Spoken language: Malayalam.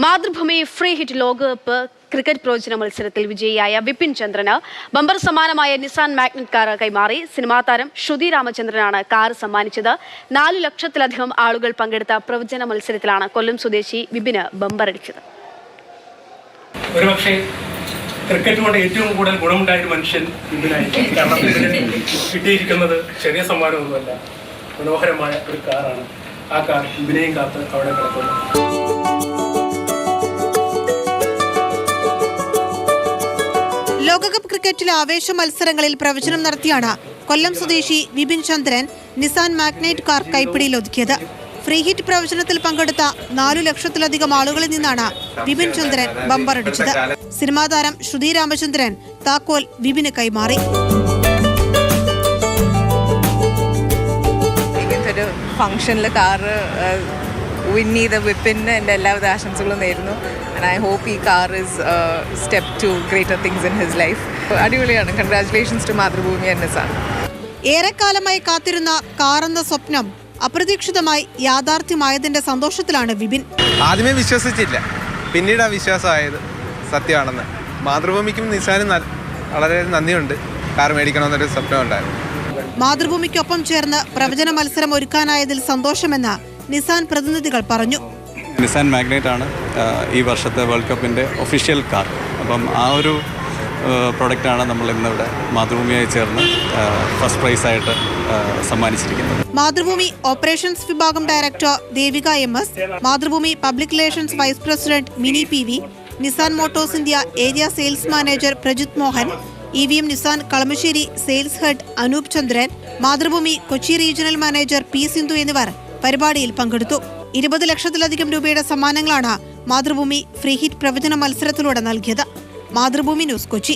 മാതൃഭൂമി ഫ്രീ ഹിറ്റ് ലോകകപ്പ് ക്രിക്കറ്റ് പ്രവചന മത്സരത്തിൽ വിജയിയായ വിപിൻ ചന്ദ്രന് ബമ്പർ സമ്മാനമായ നിസാൻ മാഗ്നറ്റ് കാർ കൈമാറി. സിനിമാ താരം ശ്രുതി രാമചന്ദ്രനാണ് കാർ സമ്മാനിച്ചത്. 4 ലക്ഷത്തിലധികം ആളുകൾ പങ്കെടുത്ത പ്രവചന മത്സരത്തിലാണ് കൊല്ലം സ്വദേശി വിപിന് ബമ്പർ അടിച്ചത്. ഒരുപക്ഷെ ക്രിക്കറ്റ് കൊണ്ട് ഏറ്റവും കൂടുതൽ ഗുണമുണ്ടായ ഒരു മനുഷ്യൻ വിപിനായിരിക്കും. കാരണം കിട്ടിയിരിക്കുന്നത് ചെറിയ സമ്മാനമൊന്നുമല്ല, മനോഹരമായ ഒരു കാറാണ്. ആ കാർ വിപിനെയും കാത്ത് അവിടെ കിടക്കുന്നു. ലോകകപ്പ് ക്രിക്കറ്റിലെ ആവേശ മത്സരങ്ങളിൽ പ്രവചനം നടത്തിയാണ് കൊല്ലം സ്വദേശി Vipin Chandran Nissan Magnite car കൈപ്പിടിയിൽ ഒതുക്കിയത്. ഫ്രീ ഹിറ്റ് പ്രവചനത്തിൽ പങ്കെടുത്ത 4 ലക്ഷത്തിലധികം ആളുകളിൽ നിന്നാണ് വിപിൻ ചന്ദ്രൻ ബമ്പർ അടിച്ചത്. സിനിമാ താരം ശ്രുതി രാമചന്ദ്രൻ താക്കോൽ വിപിന് കൈമാറി. ഇങ്ങനത്തെ ഒരു ഫംഗ്ഷനിൽ കാറ് വിൻ ചെയ്ത വിപിന് എൻ്റെ എല്ലാവിധ ആശംസകളും നേരുന്നു. ആൻഡ് ഐ ഹോപ്പ് ഈ car is step to greater things in his life. അടിപൊളിയാണ്. Congratulations to Mathrubhumi and Nissan. ഏറെക്കാലമായി കാത്തിരുന്ന കാർ എന്ന സ്വപ്നം അപ്രതീക്ഷിതമായി യാഥാർത്ഥ്യമായതിന്റെ സന്തോഷത്തിലാണ് വിപിൻ. ആദ്യമേ വിശ്വസിച്ചില്ല, പിന്നീട് ആ വിശ്വാസമായത് സത്യമാണെന്ന്. മാതൃഭൂമിക്കും നിസാനും വളരെ നന്ദിയുണ്ട്. കാർ മേടിക്കണമെന്നൊരു സ്വപ്നം ഉണ്ടായിരുന്നു. മാതൃഭൂമിക്കൊപ്പം ചേർന്ന് പ്രവചന മത്സരം ഒരുക്കാനായതിൽ സന്തോഷമെന്ന് നിസാൻ പ്രതിനിധികൾ പറഞ്ഞു. നിസാൻ മാഗ്നൈറ്റ് ആണ് ഈ വർഷത്തെ വേൾഡ് കപ്പിൻ്റെ ഒഫീഷ്യൽ കാർ. അപ്പം ആ ഒരു പ്രൊഡക്റ്റാണ് നമ്മൾ ഇന്നിവിടെ മാതൃഭൂമിയായി ചേർന്ന് ഫസ്റ്റ് പ്രൈസായിട്ട് സമ്മാനിച്ചിരിക്കുന്നത്. മാതൃഭൂമി ഓപ്പറേഷൻസ് വിഭാഗം director Devika MS, Mathrubhumi public relations vice president mini PV, Nissan Motors India area sales manager Prajith Mohan, EVM Nissan Kalamassery sales head Anoop ചന്ദ്രൻ, Mathrubhumi Kochi regional manager P Sindhu എന്നിവർ പരിപാടിയിൽ പങ്കെടുത്തു. 20 ലക്ഷത്തിലധികം രൂപയുടെ സമ്മാനങ്ങളാണ് മാതൃഭൂമി ഫ്രീ ഹിറ്റ് പ്രവചന മത്സരത്തിലൂടെ നൽകിയത്. മാതൃഭൂമി ന്യൂസ്, കൊച്ചി.